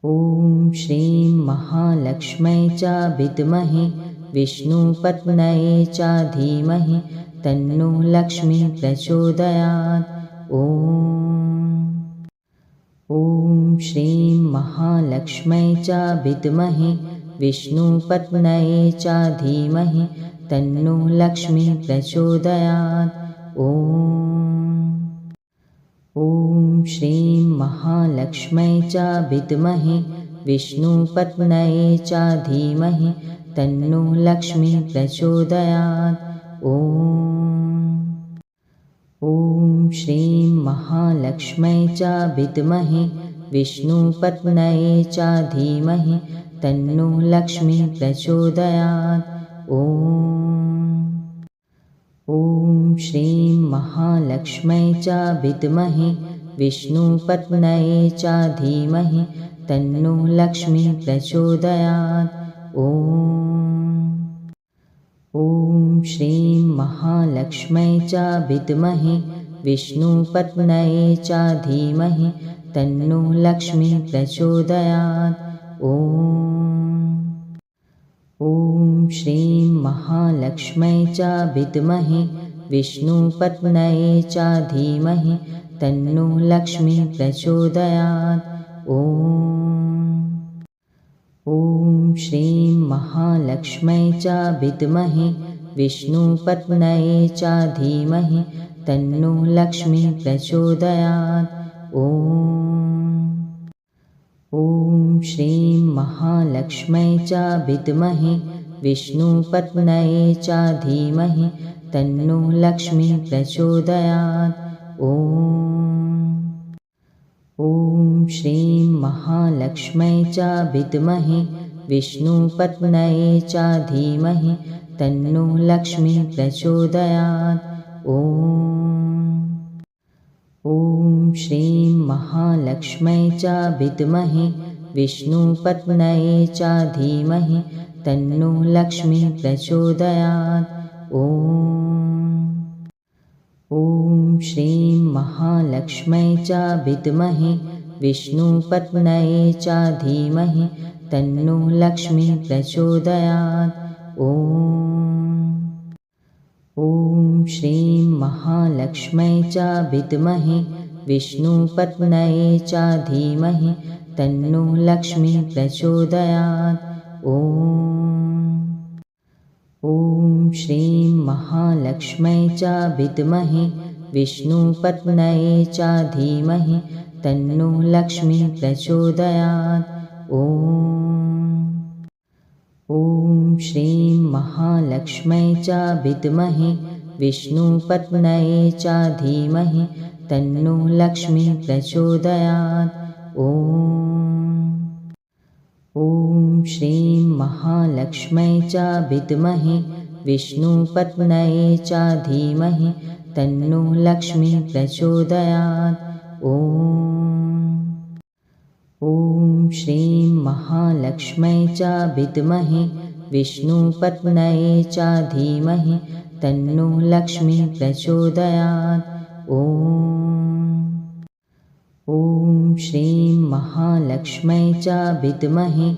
ॐ श्रीं महालक्ष्म्यै च विद्महे विष्णुपत्न्यै च धीमहि तन्नो लक्ष्मीः प्रचोदयात्। ॐ श्रीं महालक्ष्म्यै च विद्महे विष्णुपत्न्यै च धीमहि तन्नो लक्ष्मीः प्रचोदयात्। ॐ श्रीं महालक्ष्म्यै च विद्महे विष्णुपत्न्यै च धीमहि तन्नो लक्ष्मीः प्रचोदयात्। ॐ श्रीं महालक्ष्म्यै च विद्महे विष्णुपत्न्यै च धीमहि तन्नो लक्ष्मीः प्रचोदयात्। ॐ श्रीं महालक्ष्म्यै च विद्महे विष्णुपत्न्यै च धीमहि तन्नो लक्ष्मीः प्रचोदयात्। ॐ श्रीं महालक्ष्म्यै च विद्महे विष्णुपत्न्यै च धीमहि तन्नो लक्ष्मीः प्रचोदयात्। ॐ श्रीं महालक्ष्म्यै च विद्महे विष्णुपत्न्यै च धीमहि तन्नो लक्ष्मीः प्रचोदयात्। ॐ श्रीं महालक्ष्म्यै च विद्महे विष्णुपत्न्यै च धीमहि तन्नो लक्ष्मीः प्रचोदयात्। ॐ श्रीं महालक्ष्म्यै च विद्महे विष्णुपत्न्यै च धीमहि तन्नो लक्ष्मीः प्रचोदयात्। ॐ श्रीं महालक्ष्म्यै च विद्महे विष्णुपत्न्यै च धीमहि तन्नो लक्ष्मीः प्रचोदयात्। ॐ श्रीं महालक्ष्म्यै च विद्महे विष्णुपत्न्यै च धीमहि तन्नो लक्ष्मीः प्रचोदयात्। ॐ श्रीं महालक्ष्म्यै च विद्महे विष्णुपत्न्यै च धीमहि तन्नो लक्ष्मीः प्रचोदयात्। ॐ श्रीं महालक्ष्म्यै च विद्महे विष्णुपत्न्यै च धीमहि तन्नो लक्ष्मीः प्रचोदयात्। ॐ श्रीं महालक्ष्म्यै च विद्महे विष्णुपत्न्यै च धीमहि तन्नो लक्ष्मीः प्रचोदयात्। ॐ श्रीं महालक्ष्म्यै च विद्महे विष्णुपत्न्यै च धीमहि तन्नो लक्ष्मीः प्रचोदयात्। ॐ श्रीं महालक्ष्म्यै च विद्महे विष्णुपत्न्यै च धीमहि तन्नो लक्ष्मीः प्रचोदयात्। ॐ श्रीं महालक्ष्म्यै च विद्महे विष्णुपत्न्यै च धीमहि तन्नो लक्ष्मीः प्रचोदयात्। ॐ श्रीं महालक्ष्म्यै च विद्महे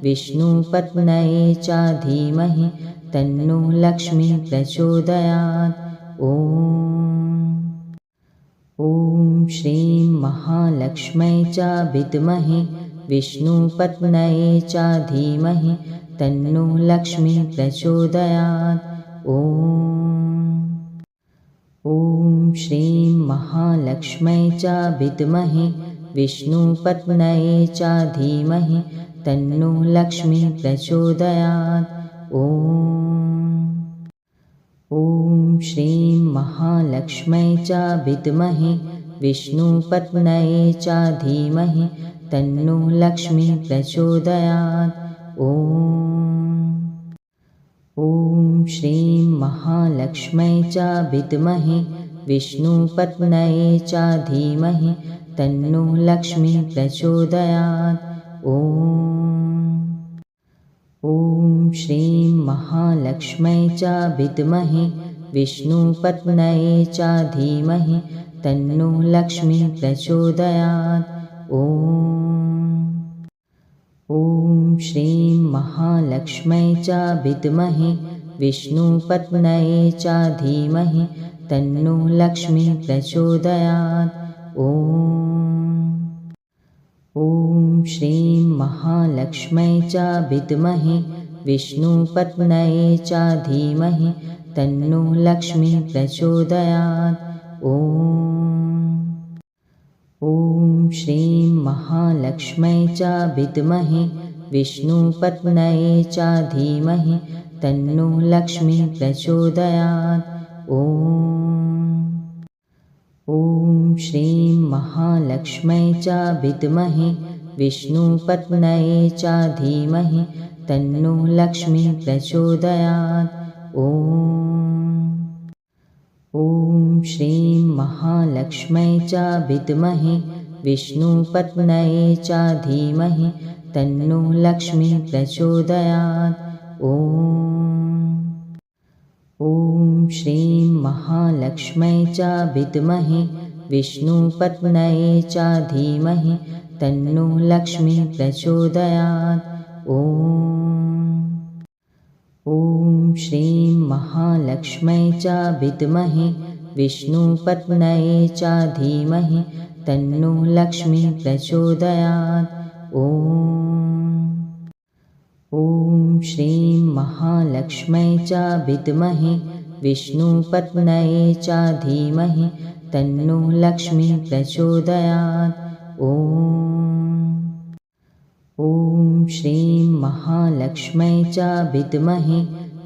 विष्णुपत्न्यै च धीमहि तन्नो लक्ष्मीः प्रचोदयात्। ॐ श्रीं महालक्ष्म्यै च विद्महे विष्णुपत्न्यै च धीमहि तन्नो लक्ष्मीः प्रचोदयात्। ॐ श्रीं महालक्ष्म्यै च विद्महे विष्णुपत्न्यै च धीमहि तन्नो लक्ष्मीः प्रचोदयात्। ॐ श्रीं महालक्ष्म्यै च विद्महे विष्णुपत्न्यै च धीमहि तन्नो लक्ष्मीः प्रचोदयात्। ॐ श्रीं महालक्ष्म्यै च विद्महे विष्णुपत्न्यै च धीमहि तन्नो लक्ष्मीः प्रचोदयात्। ॐ श्रीं महालक्ष्म्यै च विद्महे विष्णुपत्न्यै च धीमहि तन्नो लक्ष्मीः प्रचोदयात्। श्रीं महालक्ष्मै च विद्महे विष्णुपत्न्यै च धीमहि तन्नो लक्ष्मी प्रचोदयात्। ॐ श्रीं महालक्ष्मै च विद्महे विष्णुपत्न्यै च धीमहि तन्नो लक्ष्मी प्रचोदयात्। ॐ श्रीं महालक्ष्मै च विद्महे विष्णुपत्न्यै च धीमहि तन्नो लक्ष्मी प्रचोदयात्। ॐ श्रीं महालक्ष्मै च विद्महे विष्णुपत्न्यै च धीमहि तन्नो लक्ष्मी प्रचोदयात्। ॐ श्रीं महालक्ष्मै च विद्महे विष्णुपत्न्यै च धीमहि तन्नो लक्ष्मी प्रचोदयात्। ॐ श्रीं महालक्ष्मै च विद्महे विष्णुपत्न्यै च धीमहि तन्नो लक्ष्मी प्रचोदयात्। ॐ श्रीं महालक्ष्मै च विद्महे विष्णुपत्न्यै च धीमहि तन्नो लक्ष्मी प्रचोदयात्। ॐ श्रीं महालक्ष्मै च विद्महे विष्णुपत्न्यै च धीमहि तन्नो लक्ष्मी प्रचोदयात्। ॐ श्रीं महालक्ष्मै च विद्महे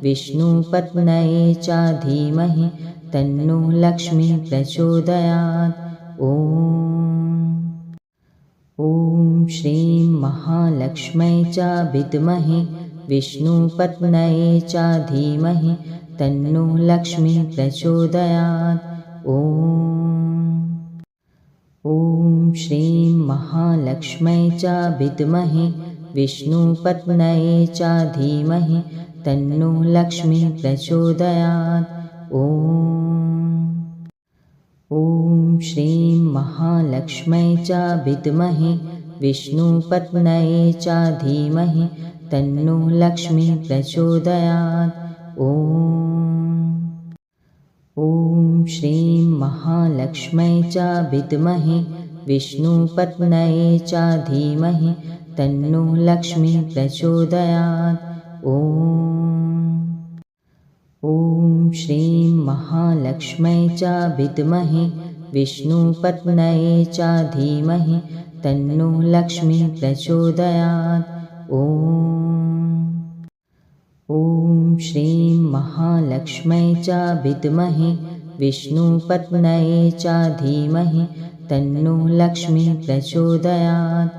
विष्णुपत्न्यै च धीमहि तन्नो लक्ष्मी प्रचोदयात्। ॐ श्रीं महालक्ष्मै च विद्महे विष्णुपत्न्यै च धीमहि तन्नो लक्ष्मी प्रचोदयात्। ॐ श्रीं महालक्ष्मै च विद्महे विष्णुपत्न्यै च धीमहि तन्नो लक्ष्मी प्रचोदयात्। ॐ श्रीं महालक्ष्मै च विद्महे विष्णुपत्न्यै च धीमहि तन्नो लक्ष्मी प्रचोदयात्। ॐ श्रीं महालक्ष्मै च विद्महे विष्णुपत्न्यै च धीमहि तन्नो लक्ष्मी प्रचोदयात्। ॐ श्रीं महालक्ष्मै च विद्महे विष्णुपत्न्यै च धीमहि तन्नो लक्ष्मी प्रचोदयात्। ॐ श्रीं महालक्ष्मै च विद्महे विष्णुपत्न्यै च धीमहि तन्नो लक्ष्मी प्रचोदयात्।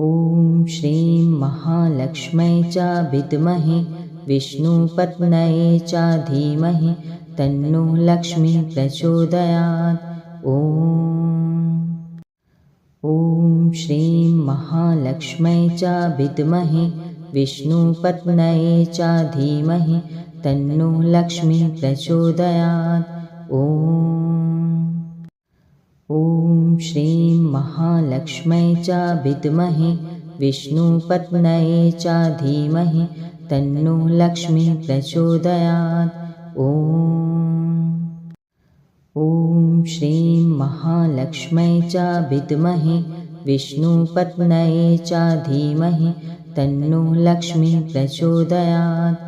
ॐ श्रीं महालक्ष्मै च विद्महे विष्णुपत्न्यै च धीमहि तन्नो लक्ष्मी प्रचोदयात्। ॐ श्रीं महालक्ष्मै च विद्महे विष्णुपत्न्यै च धीमहि तन्नो लक्ष्मी प्रचोदयात्। ॐ श्रीं महालक्ष्मै च विद्महे विष्णुपत्न्यै च धीमहि तन्नो लक्ष्मी प्रचोदयात्। ॐ श्रीं महालक्ष्मै च विद्महे विष्णुपत्न्यै च धीमहि तन्नो लक्ष्मी प्रचोदयात्।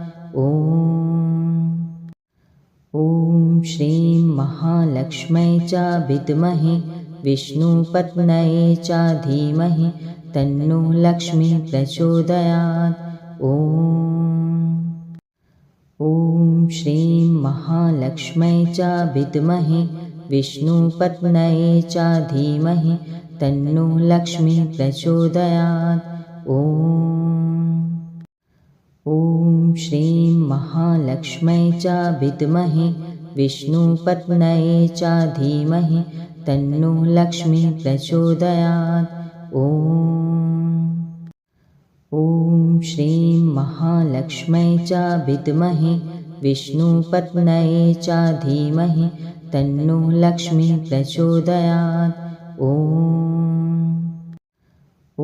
ॐ श्रीं महालक्ष्मै च विद्महे विष्णुपत्न्यै च धीमहि तन्नो लक्ष्मी प्रचोदयात्। ॐ श्रीं महालक्ष्मै च विद्महे विष्णुपत्न्यै च धीमहि तन्नो लक्ष्मी प्रचोदयात्। ॐ श्रीं महालक्ष्मै च विद्महे विष्णुपत्न्यै च धीमहि तन्नो लक्ष्मी प्रचोदयात्। ॐ श्रीं महालक्ष्मै च विद्महे विष्णुपत्न्यै च धीमहि तन्नो लक्ष्मी प्रचोदयात्। ॐ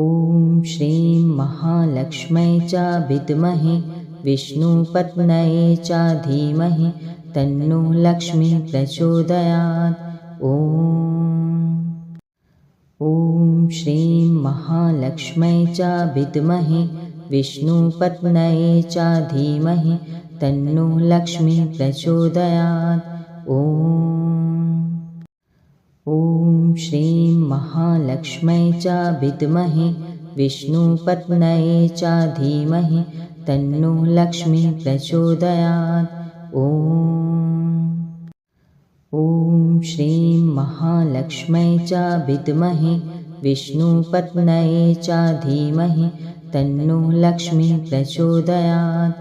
श्रीं महालक्ष्मै च विद्महे विष्णुपत्न्यै च धीमहि तन्नो लक्ष्मी प्रचोदयात्। ॐ श्रीं महालक्ष्मै च विद्महे विष्णुपत्न्यै च धीमहि तन्नो लक्ष्मी प्रचोदयात्। ॐ श्रीं महालक्ष्मै च विद्महे विष्णुपत्न्यै च धीमहि तन्नो लक्ष्मी प्रचोदयात्। ॐ श्रीं महालक्ष्मै च विद्महे विष्णुपत्न्यै च धीमहि तन्नो लक्ष्मी प्रचोदयात्।